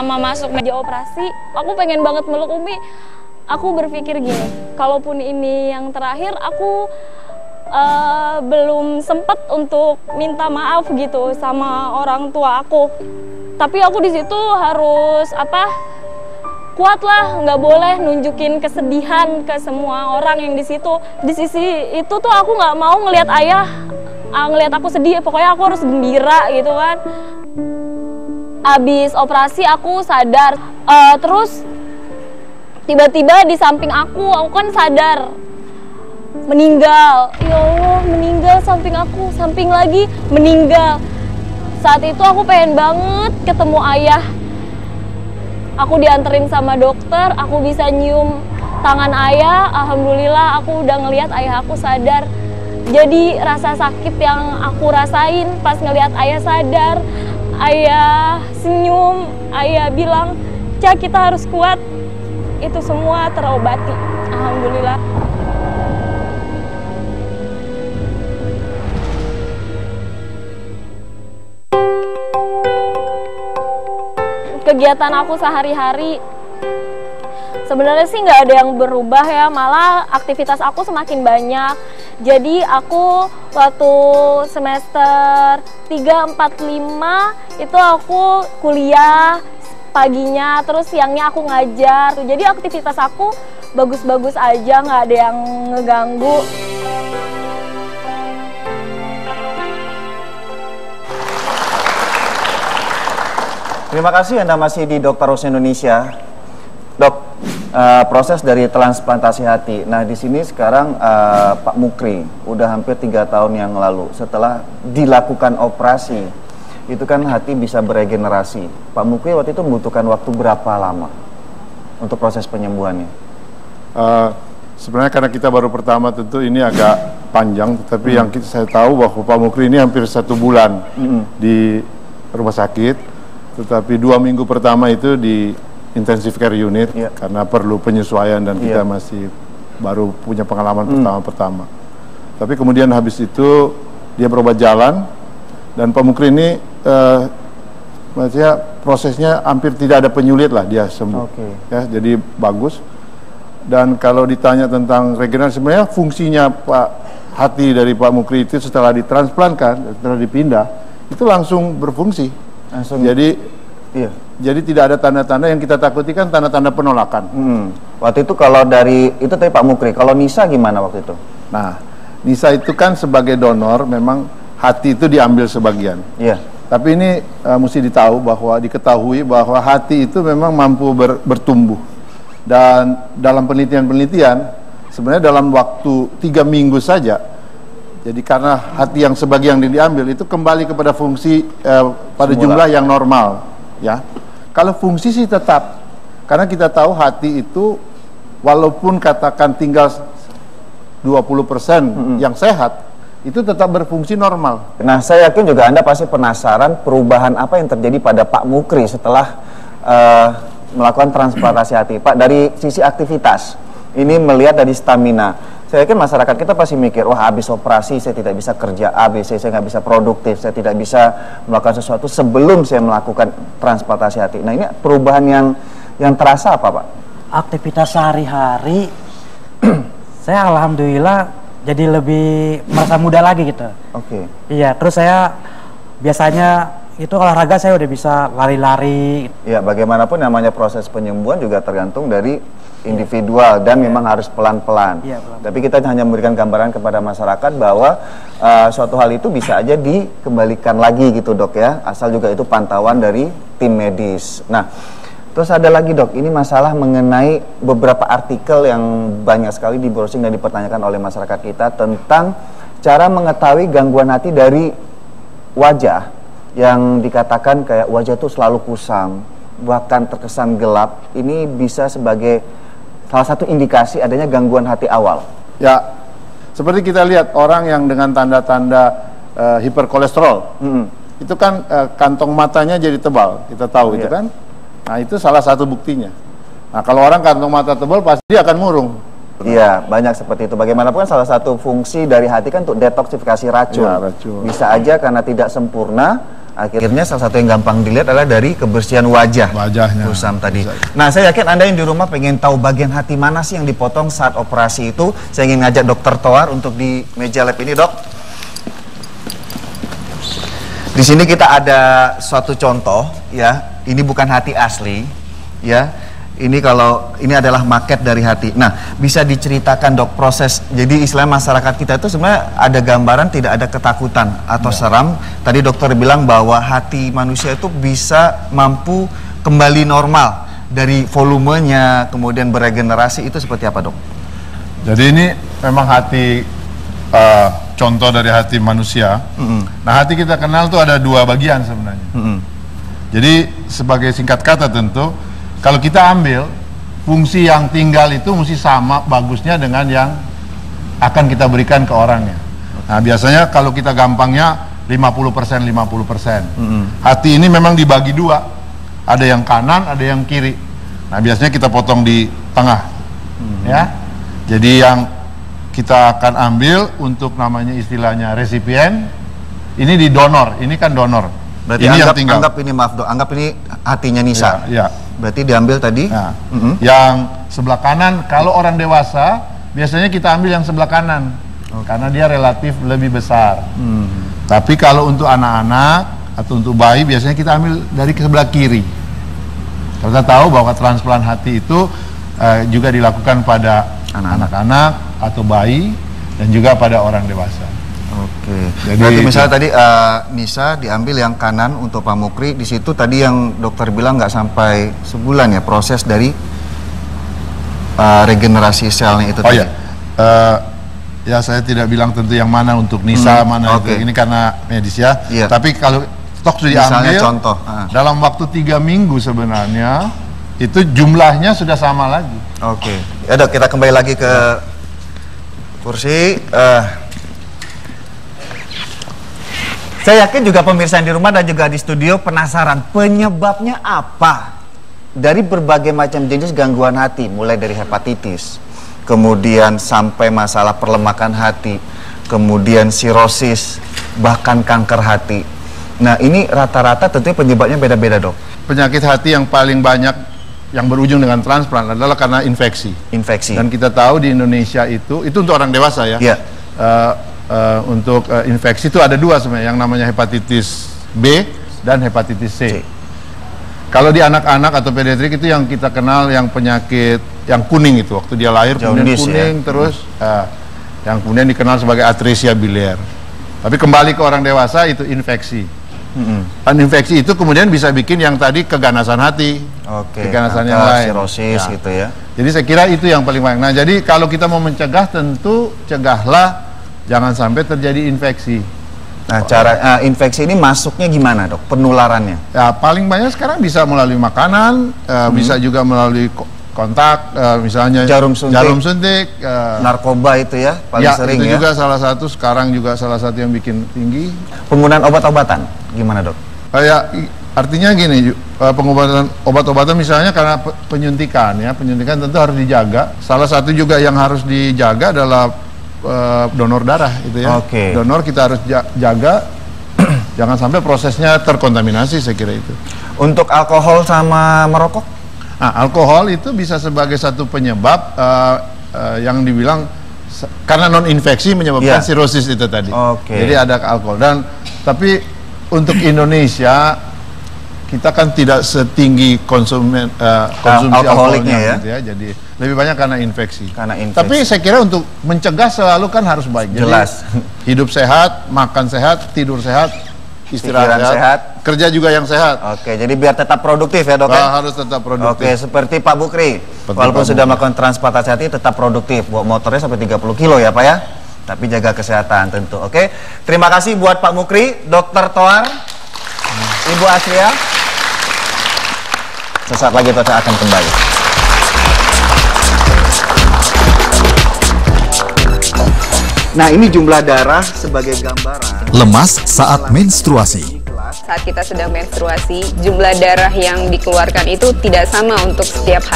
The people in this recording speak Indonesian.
pertama masuk meja operasi, aku pengen banget meluk Umi. Aku berpikir gini, kalaupun ini yang terakhir, aku belum sempet untuk minta maaf gitu sama orang tua aku. Tapi aku di situ harus kuat lah, nggak boleh nunjukin kesedihan ke semua orang yang di situ. Di sisi itu tuh aku nggak mau ngelihat ayah ngelihat aku sedih, pokoknya aku harus gembira gitu kan. Abis operasi aku sadar, terus tiba-tiba di samping aku kan sadar meninggal. Ya Allah, meninggal samping aku, samping lagi meninggal. Saat itu aku pengen banget ketemu ayah. Aku dianterin sama dokter, aku bisa nyium tangan ayah. Alhamdulillah aku udah ngelihat ayah aku sadar. Jadi rasa sakit yang aku rasain pas ngelihat ayah sadar, ayah senyum, ayah bilang, "Ca, kita harus kuat." Itu semua terobati, alhamdulillah. Kegiatan aku sehari-hari sebenarnya sih nggak ada yang berubah ya, malah aktivitas aku semakin banyak. Jadi aku waktu semester 3, 4, 5 itu aku kuliah paginya, terus siangnya aku ngajar. Jadi aktivitas aku bagus-bagus aja, nggak ada yang ngeganggu. Terima kasih Anda masih di Dokter Rose Indonesia. Dok, proses dari transplantasi hati. Nah, di sini sekarang Pak Mukri udah hampir 3 tahun yang lalu setelah dilakukan operasi, itu kan hati bisa beregenerasi. Pak Mukri waktu itu membutuhkan waktu berapa lama untuk proses penyembuhannya? Sebenarnya karena kita baru pertama tentu ini agak panjang, tapi yang saya tahu bahwa Pak Mukri ini hampir 1 bulan di rumah sakit. Tetapi 2 minggu pertama itu di intensive care unit karena perlu penyesuaian dan kita masih baru punya pengalaman pertama-pertama. Tapi kemudian habis itu dia berobat jalan dan Pak Mukri ini maksudnya prosesnya hampir tidak ada penyulit lah, dia sembuh. Ya, jadi bagus. Dan kalau ditanya tentang regenerasi, sebenarnya fungsinya hati dari Pak Mukri itu setelah ditransplankan, setelah dipindah, itu langsung berfungsi. Jadi tidak ada tanda-tanda yang kita takuti, kan tanda-tanda penolakan. Waktu itu kalau dari itu tadi Pak Mukri, kalau Nisa gimana waktu itu? Nah, Nisa itu kan sebagai donor memang hati itu diambil sebagian. Tapi ini mesti diketahui bahwa hati itu memang mampu bertumbuh. Dan dalam penelitian-penelitian sebenarnya dalam waktu 3 minggu saja. Jadi karena hati yang sebagian yang diambil itu kembali kepada fungsi pada jumlah yang normal, ya. Kalau fungsi sih tetap, karena kita tahu hati itu walaupun katakan tinggal 20% yang sehat, itu tetap berfungsi normal. Nah, saya yakin juga Anda pasti penasaran perubahan apa yang terjadi pada Pak Mukri setelah melakukan transplantasi hati. Pak, dari sisi aktivitas, ini melihat dari stamina. Saya yakin masyarakat kita pasti mikir, wah habis operasi saya tidak bisa kerja A, B, C, saya nggak bisa produktif, saya tidak bisa melakukan sesuatu sebelum saya melakukan transplantasi hati. Nah, ini perubahan yang terasa apa, Pak? Aktivitas sehari-hari, saya alhamdulillah jadi lebih merasa muda lagi gitu. Iya, terus saya biasanya itu olahraga saya udah bisa lari-lari. Ya, bagaimanapun namanya proses penyembuhan juga tergantung dari individual dan memang harus pelan-pelan. Tapi kita hanya memberikan gambaran kepada masyarakat bahwa suatu hal itu bisa aja dikembalikan lagi gitu, Dok, ya. Asal juga itu pantauan dari tim medis. Nah, terus ada lagi, Dok, ini masalah mengenai beberapa artikel yang banyak sekali di browsing dan dipertanyakan oleh masyarakat kita tentang cara mengetahui gangguan hati dari wajah yang dikatakan kayak wajah tuh selalu kusam, bahkan terkesan gelap. Ini bisa sebagai salah satu indikasi adanya gangguan hati awal. Ya, seperti kita lihat orang yang dengan tanda-tanda hiperkolesterol, itu kan kantong matanya jadi tebal, kita tahu itu kan. Nah, itu salah satu buktinya. Nah, kalau orang kantong mata tebal pasti dia akan murung. Iya, banyak seperti itu. Bagaimanapun salah satu fungsi dari hati kan untuk detoksifikasi racun. Bisa aja karena tidak sempurna, Akhirnya salah satu yang gampang dilihat adalah dari kebersihan wajahnya Usam tadi. Nah, saya yakin Anda yang di rumah pengen tahu bagian hati mana sih yang dipotong saat operasi itu. Saya ingin ngajak Dokter Toar untuk di meja lab ini, Dok. Di sini kita ada suatu contoh, ya. Ini bukan hati asli, ya. Ini adalah maket dari hati. Nah, bisa diceritakan, Dok, proses. Jadi istilah masyarakat kita itu sebenarnya ada gambaran tidak ada ketakutan atau seram. Tadi dokter bilang bahwa hati manusia itu bisa mampu kembali normal dari volumenya, kemudian beregenerasi. Itu seperti apa, Dok? Jadi ini memang hati, contoh dari hati manusia. Nah, hati kita kenal tuh ada dua bagian sebenarnya. Jadi sebagai singkat kata tentu, kalau kita ambil fungsi yang tinggal itu mesti sama bagusnya dengan yang akan kita berikan ke orangnya. Nah, biasanya kalau kita gampangnya 50%, 50%. Hati ini memang dibagi dua. Ada yang kanan, ada yang kiri. Nah, biasanya kita potong di tengah. Ya. Jadi yang kita akan ambil untuk namanya istilahnya resipien, ini di donor, ini kan donor. Berarti ini anggap ini, maaf, Dok, anggap ini hatinya Nisa. Ya. Berarti diambil tadi. Nah, yang sebelah kanan, kalau orang dewasa biasanya kita ambil yang sebelah kanan, karena dia relatif lebih besar. Tapi kalau untuk anak-anak atau untuk bayi biasanya kita ambil dari sebelah kiri. Kita tahu bahwa transplant hati itu juga dilakukan pada anak-anak atau bayi dan juga pada orang dewasa. Oke. Jadi misalnya tadi Nisa diambil yang kanan untuk Pak Mukri. Di situ tadi yang dokter bilang nggak sampai sebulan ya proses dari regenerasi selnya itu. Oh iya. Ya saya tidak bilang tentu yang mana untuk Nisa, mana itu. Ini karena medis ya. Tapi kalau stok sudah diambil, contoh dalam waktu 3 minggu sebenarnya itu jumlahnya sudah sama lagi. Oke. Ya, Dok, kita kembali lagi ke kursi. Saya yakin juga pemirsa di rumah dan juga di studio penasaran penyebabnya apa dari berbagai macam jenis gangguan hati, mulai dari hepatitis, kemudian sampai masalah perlemakan hati, kemudian sirosis, bahkan kanker hati. Nah, ini rata-rata tentunya penyebabnya beda-beda, Dok. Penyakit hati yang paling banyak yang berujung dengan transplant adalah karena infeksi. Dan kita tahu di Indonesia itu untuk orang dewasa ya. Untuk infeksi itu ada dua sebenarnya, yang namanya hepatitis B dan hepatitis C. Kalau di anak-anak atau pediatrik itu yang kita kenal yang penyakit yang kuning itu, waktu dia lahir kemudian kuning terus, yang kemudian dikenal sebagai atresia biliar. Tapi kembali ke orang dewasa itu infeksi. Dan infeksi itu kemudian bisa bikin yang tadi keganasan hati, keganasan yang lain, sirosis gitu ya. Jadi saya kira itu yang paling banyak. Nah, jadi kalau kita mau mencegah tentu cegahlah jangan sampai terjadi infeksi. Nah, cara infeksi ini masuknya gimana, Dok? Penularannya? Ya, paling banyak sekarang bisa melalui makanan, bisa juga melalui kontak, misalnya jarum suntik, narkoba itu ya, paling sering itu ya. Juga salah satu, sekarang juga salah satu yang bikin tinggi. Penggunaan obat-obatan, gimana, Dok? Artinya gini, pengobatan obat-obatan misalnya karena penyuntikan ya, penyuntikan tentu harus dijaga. Salah satu juga yang harus dijaga adalah donor darah itu ya. Donor kita harus jaga jangan sampai prosesnya terkontaminasi, saya kira itu. Untuk alkohol sama merokok? Nah, alkohol itu bisa sebagai satu penyebab yang dibilang karena non infeksi menyebabkan sirosis itu tadi. Jadi ada alkohol tapi untuk Indonesia kita kan tidak setinggi konsumsi alkoholnya ya. Gitu ya. Jadi lebih banyak karena infeksi. Tapi saya kira untuk mencegah selalu kan harus baik. Jelas. Jadi, hidup sehat, makan sehat, tidur sehat, istirahat sehat, kerja juga yang sehat. Jadi biar tetap produktif ya, Dok? Harus tetap produktif. Seperti Pak Bukri. Walaupun sudah melakukan transplantasi hati tetap produktif. Bawa motornya sampai 30 kilo ya, Pak ya. Tapi jaga kesehatan tentu. Terima kasih buat Pak Mukri, Dokter Toar, Ibu Asria. Sesaat lagi kita akan kembali. Nah, ini jumlah darah sebagai gambaran. Lemas saat menstruasi. Saat kita sedang menstruasi, jumlah darah yang dikeluarkan itu tidak sama untuk setiap hari.